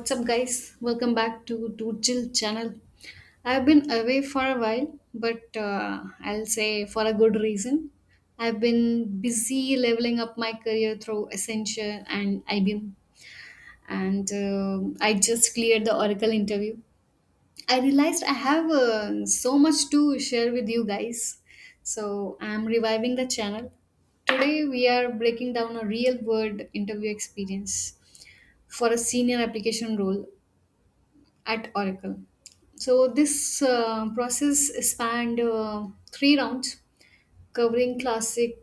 What's up, guys? Welcome back to Chill channel. I've been away for a while, but I'll say for a good reason. I've been busy leveling up my career through Accenture and IBM, and I just cleared the Oracle interview. I realized I have so much to share with you guys, so I'm reviving the channel. Today, we are breaking down a real world interview experience for a senior application role at Oracle. So this process spanned 3 rounds, covering classic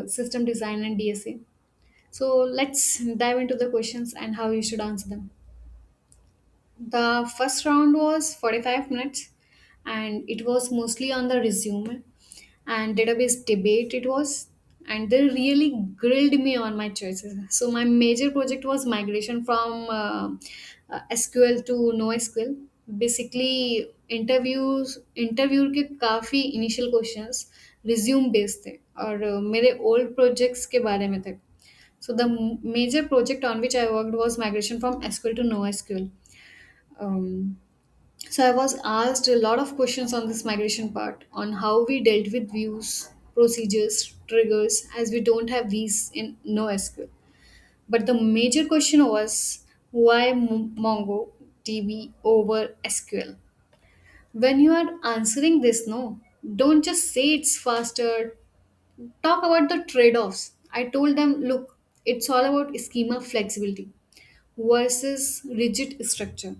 system design and DSA. So let's dive into the questions and how you should answer them. The first round was 45 minutes, and it was mostly on the resume and database debate it was, and they really grilled me on my choices. So my major project was migration from SQL to NoSQL. Basically interview के काफ़ी initial questions resume based थे और मेरे old projects के बारे में थे. So the major project on which I worked was migration from SQL to NoSQL. Um, so I was asked a lot of questions on this migration part on how we dealt with views, procedures, triggers, as we don't have these in NoSQL. But the major question was why MongoDB over SQL? When you are answering this, no, don't just say it's faster. Talk about the trade-offs. I told them, look, it's all about schema flexibility versus rigid structure.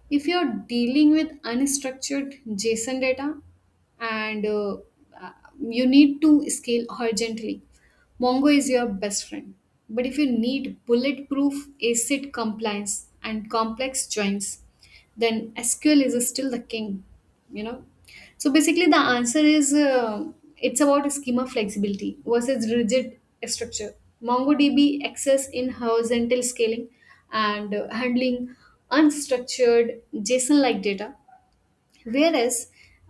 If you're dealing with unstructured JSON data and you need to scale urgently, Mongo is your best friend. But if you need bulletproof ACID compliance and complex joins, then SQL is still the king, you know. So basically, the answer is it's about schema flexibility versus rigid structure. MongoDB excels in horizontal scaling and handling unstructured JSON-like data, whereas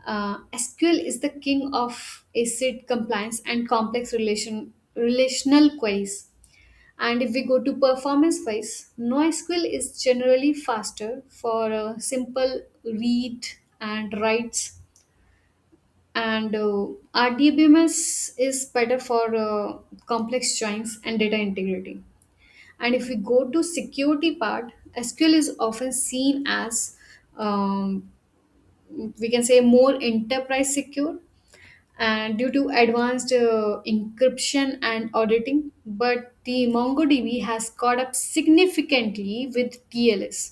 SQL is the king of ACID compliance and complex relational queries. And if we go to performance wise, NoSQL is generally faster for simple read and writes, and RDBMS is better for complex joins and data integrity. And if we go to security part, SQL is often seen as we can say more enterprise secure and due to advanced encryption and auditing, but the MongoDB has caught up significantly with TLS.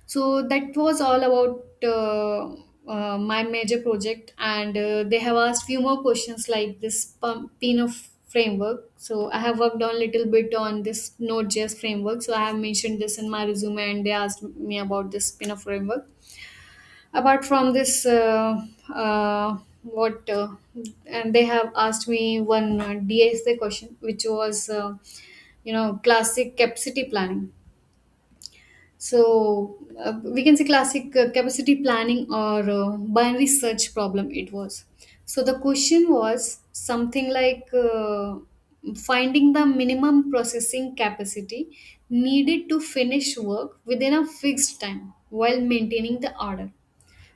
So that was all about my major project, and they have asked few more questions like this Pino framework. So I have worked on little bit on this Node.js framework. So I have mentioned this in my resume, and they asked me about this Pino framework. Apart from this, what and they have asked me one DSA question, which was classic capacity planning. So we can say classic capacity planning or binary search problem it was. So the question was something like finding the minimum processing capacity needed to finish work within a fixed time while maintaining the order.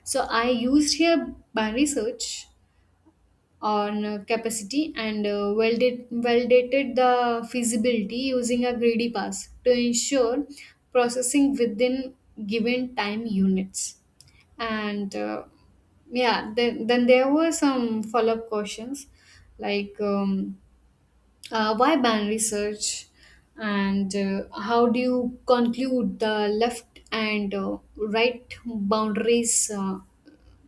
So I used here binary search on capacity and validated the feasibility using a greedy pass to ensure processing within given time units. And yeah, then there were some follow-up questions like why binary search, and how do you conclude the left and right boundaries,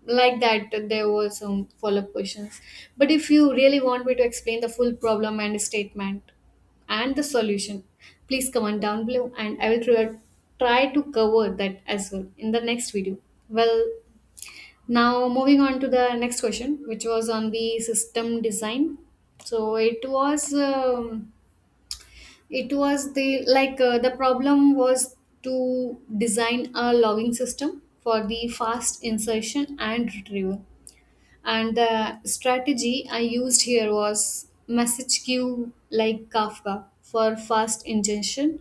like that. There were some follow-up questions, but if you really want me to explain the full problem and statement and the solution, please comment down below and I will try to cover that as well in the next video. Well, now moving on to the next question, which was on the system design. So it was the like the problem was to design a logging system for the fast insertion and retrieval, and the strategy I used here was message queue like Kafka for fast ingestion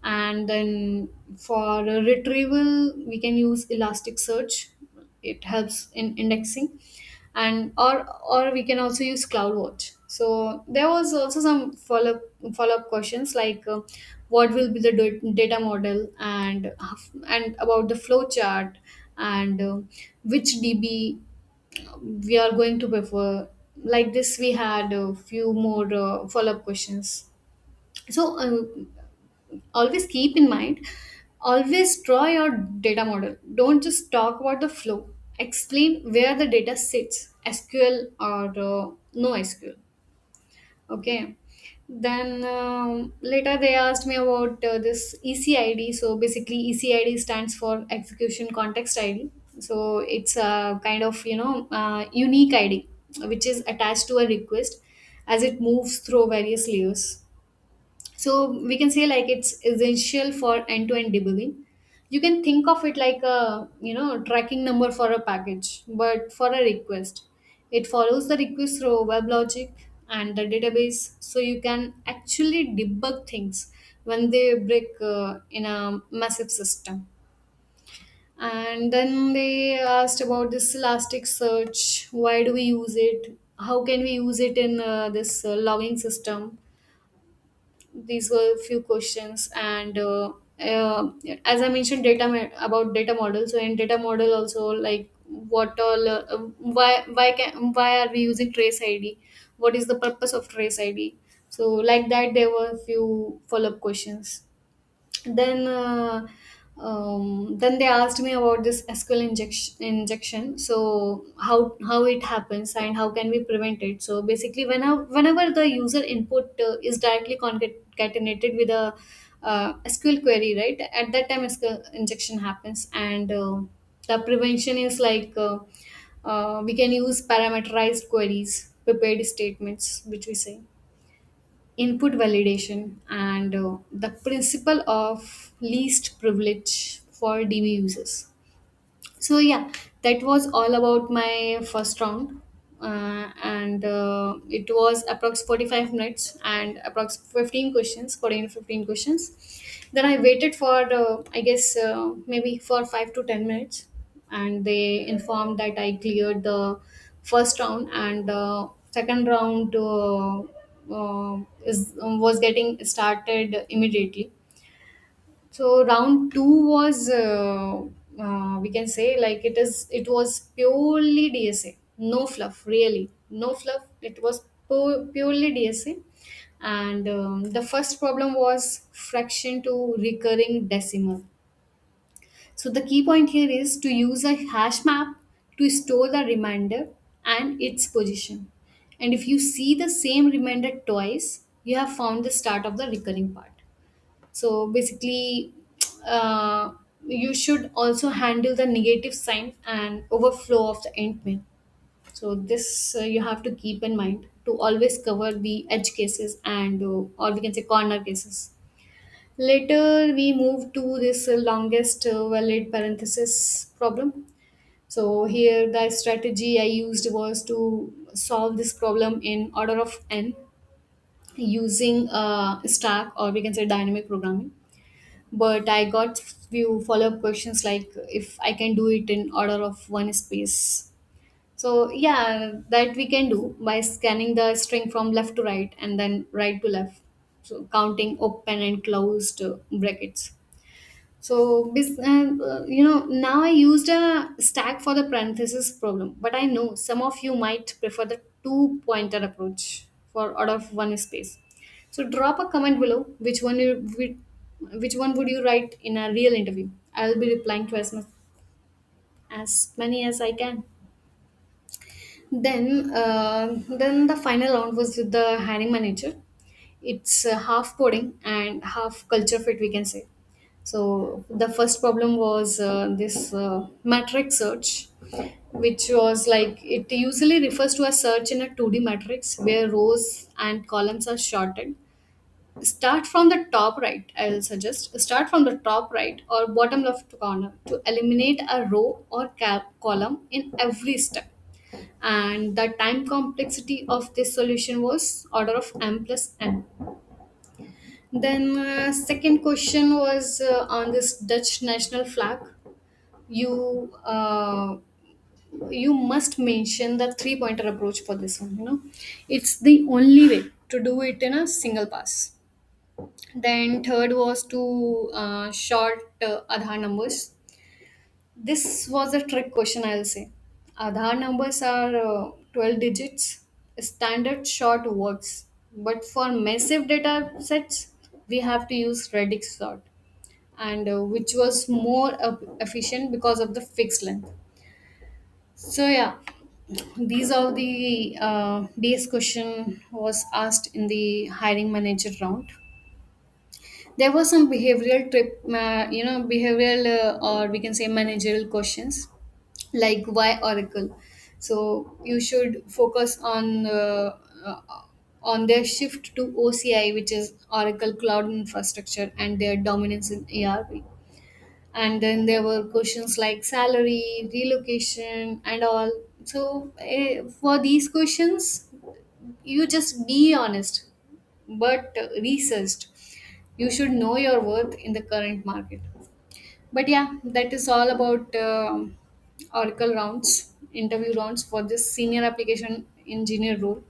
And then for retrieval we can use Elasticsearch. It helps in indexing. And or we can also use CloudWatch. So there was also some follow up questions like what will be the data model, and about the flow chart, and which DB we are going to prefer. Like this we had a few more follow-up questions. So always keep in mind, always draw your data model. Don't just talk about the flow. Explain where the data sits, SQL or no SQL. Okay. Then later they asked me about this ECID. So basically ECID stands for execution context ID. So it's a kind of unique ID which is attached to a request as it moves through various layers. So we can say like it's essential for end-to-end debugging. You can think of it like a tracking number for a package, but for a request it follows the request through WebLogic and the database, so you can actually debug things when they break in a massive system. And then they asked about this Elasticsearch. Why do we use it? How can we use it in this logging system? These were a few questions. And as I mentioned about data model, so in data model also, like what all why are we using trace ID, what is the purpose of trace ID? So like that there were a few follow-up questions. Then they asked me about this SQL injection. So how it happens and how can we prevent it? So basically, whenever the user input is directly concatenated with a SQL query, right? At that time, SQL injection happens, and the prevention is like we can use parameterized queries, prepared statements, which we say input validation, and the principle of least privilege for DB users. So yeah, that was all about my first round. And it was approx 45 minutes and approx 15 questions, 14 to 15 questions. Then I waited for I guess maybe for 5 to 10 minutes, and they informed that I cleared the first round, and the second round was getting started immediately. So round two was we can say like it was purely DSA, no fluff, really no fluff. It was purely DSA, and the first problem was fraction to recurring decimal. So the key point here is to use a hash map to store the reminder and its position. And if you see the same reminder twice, you have found the start of the recurring part. So basically, you should also handle the negative sign and overflow of the end mail. So this you have to keep in mind to always cover the edge cases, and or we can say corner cases. Later we move to this longest valid parenthesis problem. So here the strategy I used was to solve this problem in order of n using stack, or we can say dynamic programming. But I got few follow-up questions like if I can do it in order of one space. So yeah, that we can do by scanning the string from left to right and then right to left. So counting open and closed brackets. So now I used a stack for the parenthesis problem, but I know some of you might prefer the two pointer approach for out of one space. So drop a comment below which one would you write in a real interview. I'll be replying to as many as I can. Then the final round was with the hiring manager. It's half coding and half culture fit, we can say. So the first problem was this matrix search, which was like it usually refers to a search in a 2D matrix where rows and columns are sorted. Start from the top right. I'll suggest start from the top right or bottom left corner to eliminate a row or column in every step. And the time complexity of this solution was order of m plus n. Then second question was on this Dutch national flag. You you must mention the three pointer approach for this one. It's the only way to do it in a single pass. Then third was to short Aadhaar numbers. This was a trick question, I'll say. Aadhaar numbers are 12 digits, standard short words. But for massive data sets, we have to use Redix sort, and which was more efficient because of the fixed length. So, yeah, these all the days question was asked in the hiring manager round. There was some behavioral trip, behavioral or we can say managerial questions like why Oracle. So you should focus uh, on their shift to OCI, which is Oracle Cloud Infrastructure, and their dominance in ERP. And then there were questions like salary, relocation, and all. So for these questions, you just be honest, but researched. You should know your worth in the current market. But yeah, that is all about Oracle rounds, interview rounds for this senior application engineer role.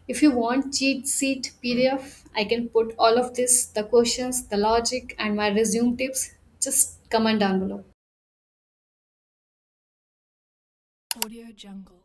If you want cheat sheet PDF, I can put all of this, the questions, the logic, and my resume tips. Just comment down below. Audio Jungle.